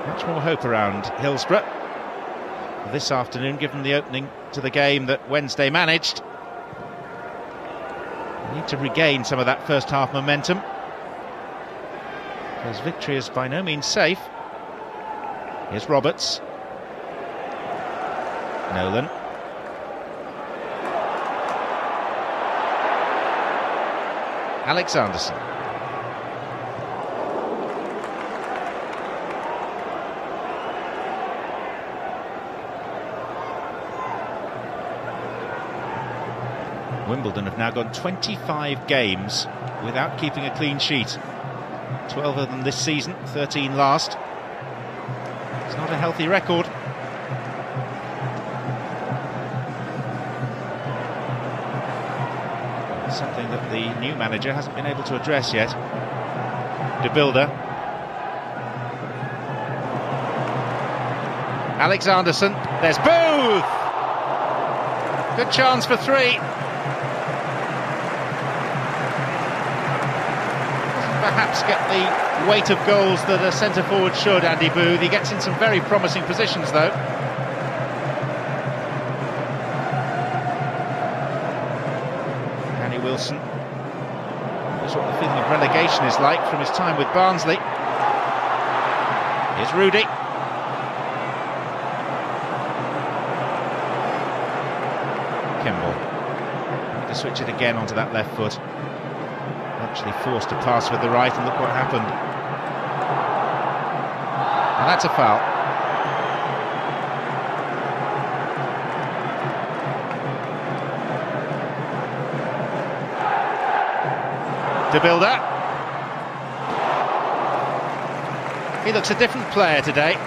Much more hope around Hillsborough this afternoon, given the opening to the game that Wednesday managed. They need to regain some of that first half momentum, because victory is by no means safe. Here's Roberts. Nolan. Alexanderson. Wimbledon have now gone 25 games without keeping a clean sheet. 12 of them this season, 13 last. It's not a healthy record. Something that the new manager hasn't been able to address yet. De Bilder. Alexanderson. There's Booth! Good chance for three. Perhaps get the weight of goals that a centre-forward should, Andy Booth. He gets in some very promising positions, though. Danny Wilson knows what the feeling of relegation is like from his time with Barnsley. Here's Rudy. Kimball. Need to switch it again onto that left foot. Actually forced to pass with the right, and look what happened. And that's a foul. De Bilder. He looks a different player today.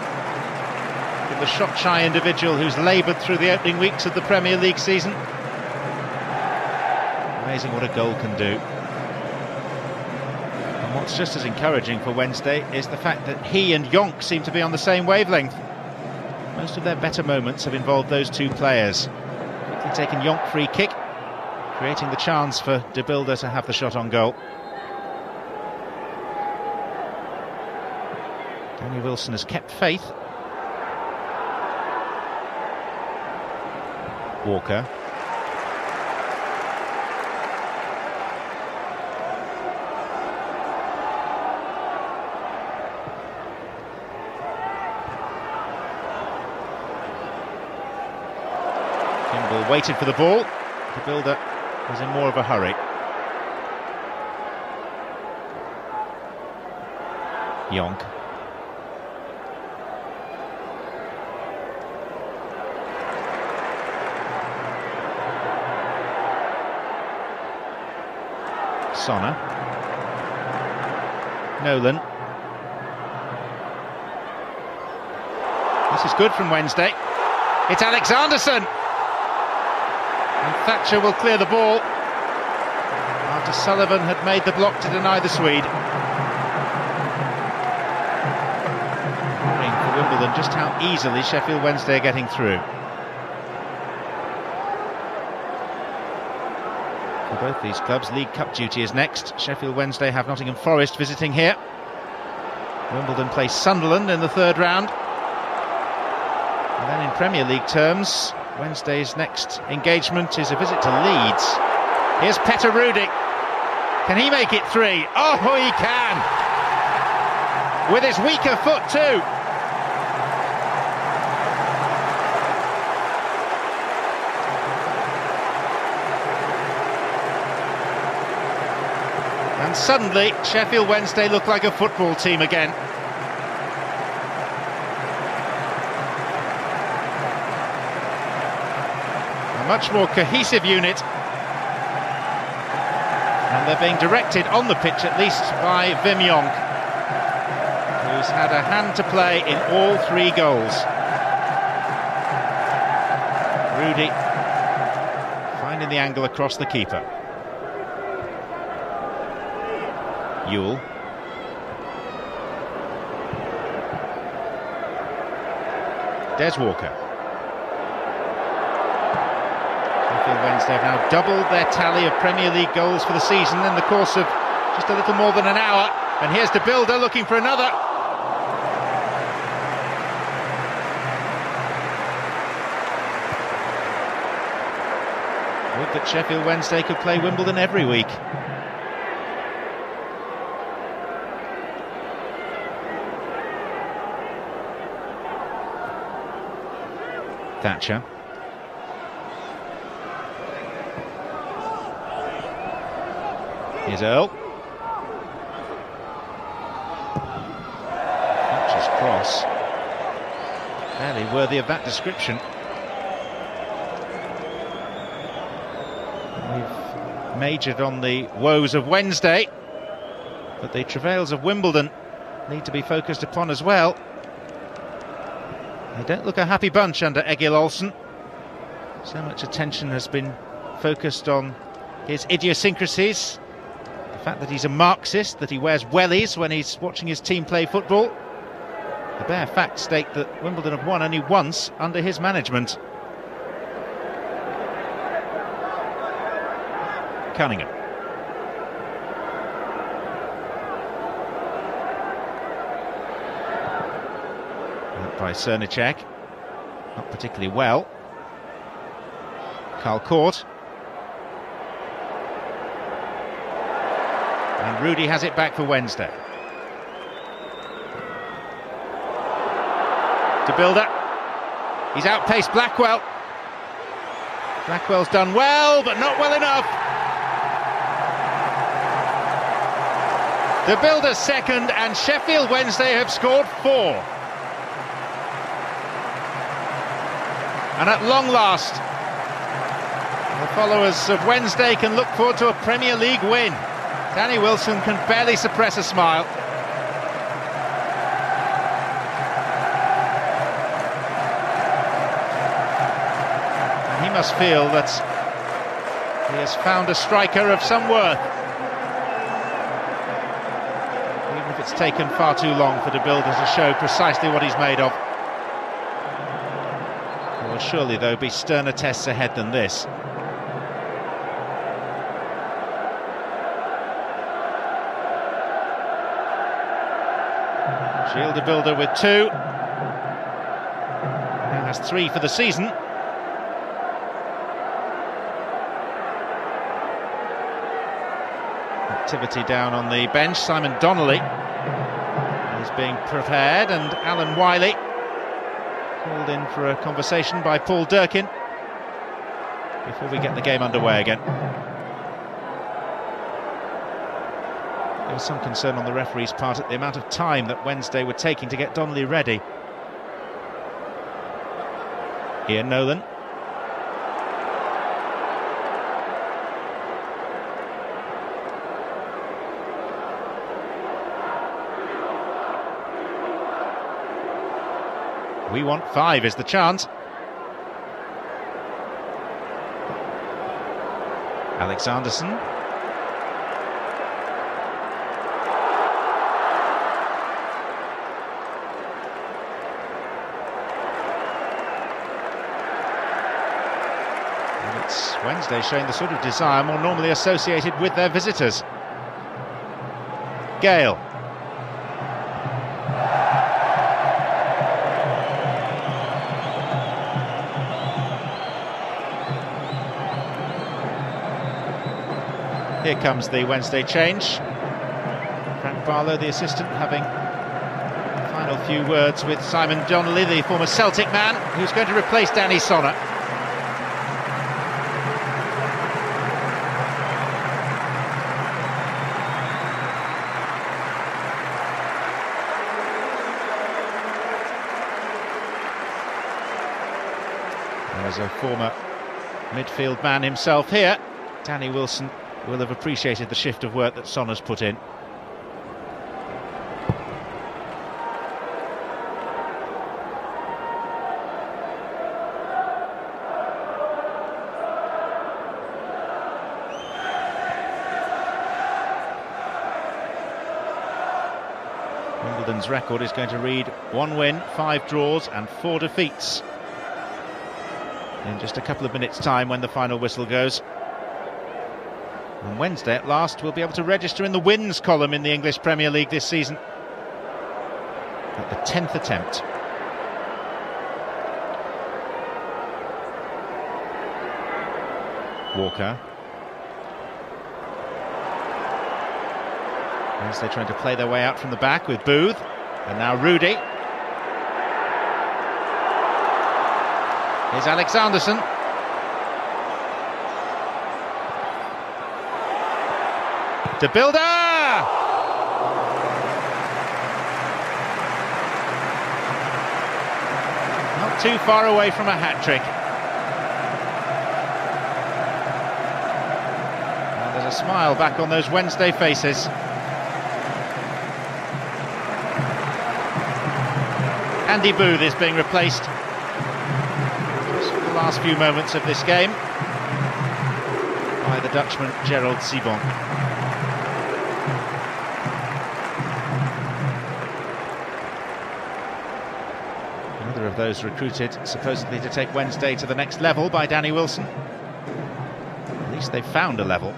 The shot-shy individual who's laboured through the opening weeks of the Premier League season. Amazing what a goal can do. What's just as encouraging for Wednesday is the fact that he and Jonk seem to be on the same wavelength. Most of their better moments have involved those two players. Quickly taking Jonk free kick, creating the chance for De Bilder to have the shot on goal. Danny Wilson has kept faith. Walker. Kimball waited for the ball. De Bilder was in more of a hurry. Jonk. Sonner. Nolan. This is good from Wednesday. It's Alexanderson. And Thatcher will clear the ball after Sullivan had made the block to deny the Swede. Worrying for Wimbledon just how easily Sheffield Wednesday are getting through. For both these clubs, League Cup duty is next. Sheffield Wednesday have Nottingham Forest visiting here. Wimbledon plays Sunderland in the third round. And then in Premier League terms, Wednesday's next engagement is a visit to Leeds. Here's Petter Rudy. Can he make it three? Oh, he can! With his weaker foot too. And suddenly, Sheffield Wednesday look like a football team again. A much more cohesive unit. And they're being directed on the pitch, at least, by Wim Jonk, who's had a hand to play in all three goals. Rudy finding the angle across the keeper. Ewell. Des Walker. Sheffield Wednesday have now doubled their tally of Premier League goals for the season in the course of just a little more than an hour. And here's De Bilder looking for another. Would that Sheffield Wednesday could play Wimbledon every week. Thatcher. Here's Earl. Thatcher's cross. Fairly worthy of that description. We've majored on the woes of Wednesday, but the travails of Wimbledon need to be focused upon as well. They don't look a happy bunch under Egil Olsen. So much attention has been focused on his idiosyncrasies, the fact that he's a Marxist, that he wears wellies when he's watching his team play football. The bare facts state that Wimbledon have won only once under his management. Cunningham. By Cernicek, not particularly well. Carl Court. And Rudy has it back for Wednesday. De Builder. He's outpaced Blackwell. Blackwell's done well, but not well enough. De Builder's second, and Sheffield Wednesday have scored 4. And at long last, the followers of Wednesday can look forward to a Premier League win. Danny Wilson can barely suppress a smile. And he must feel that he has found a striker of some worth. Even if it's taken far too long for De Builder to show precisely what he's made of. There will surely, though, be sterner tests ahead than this. Gilles De Builder with 2. Now has 3 for the season. Activity down on the bench. Simon Donnelly is being prepared, and Alan Wiley called in for a conversation by Paul Durkin before we get the game underway again. There was some concern on the referee's part at the amount of time that Wednesday were taking to get Donnelly ready. Ian Nolan. We want 5 is the chant. Alexanderson. And it's Wednesday showing the sort of desire more normally associated with their visitors. Gale. Here comes the Wednesday change. Frank Barlow, the assistant, having the final few words with Simon Donnelly, the former Celtic man, who's going to replace Danny Sonner. There's a former midfield man himself here. Danny Wilson will have appreciated the shift of work that Sonner's put in. Wimbledon's record is going to read 1 win, 5 draws and 4 defeats in just a couple of minutes' time when the final whistle goes. On Wednesday, at last, we'll be able to register in the wins column in the English Premier League this season. At the 10th attempt. Walker. As they're trying to play their way out from the back with Booth. And now Rudy. Here's Alexanderson. De Builder! Not too far away from a hat-trick. And there's a smile back on those Wednesday faces. Andy Booth is being replaced just for the last few moments of this game by the Dutchman Gerald Sibon. Another of those recruited supposedly to take Wednesday to the next level by Danny Wilson. At least they've found a level.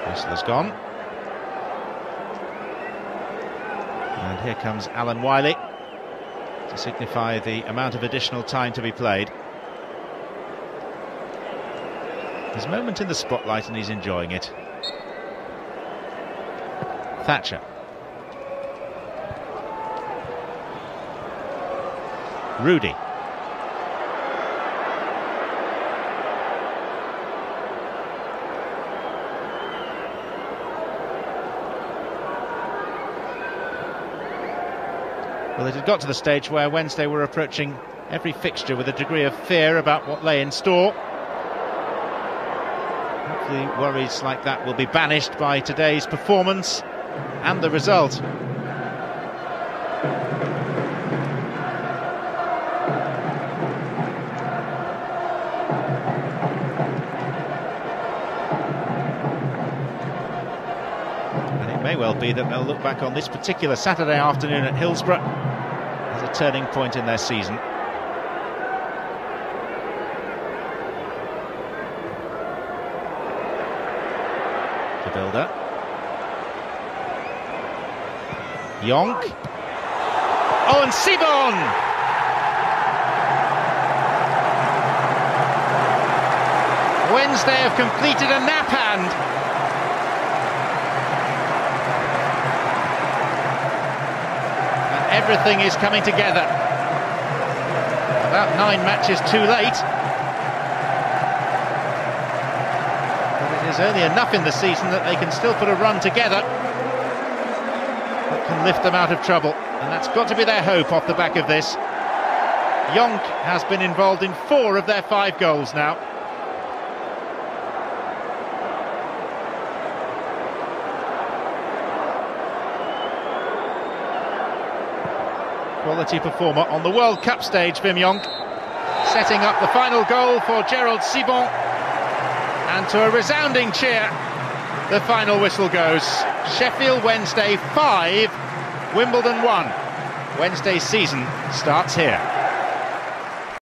Whistler's gone. And here comes Alan Wiley to signify the amount of additional time to be played. His moment in the spotlight and he's enjoying it. Thatcher. Rudy. Well, it had got to the stage where Wednesday were approaching every fixture with a degree of fear about what lay in store. Hopefully worries like that will be banished by today's performance and the result. And it may well be that they'll look back on this particular Saturday afternoon at Hillsborough as a turning point in their season. The builder. Yonk. Oh, and Sibon! Wednesday have completed a nap hand. Everything is coming together. About 9 matches too late. But it is early enough in the season that they can still put a run together that can lift them out of trouble. And that's got to be their hope off the back of this. Yonk has been involved in 4 of their 5 goals now. Quality performer on the World Cup stage, Wim Jonk, setting up the final goal for Gerald Sibon, and to a resounding cheer, the final whistle goes. Sheffield Wednesday 5, Wimbledon 1. Wednesday's season starts here.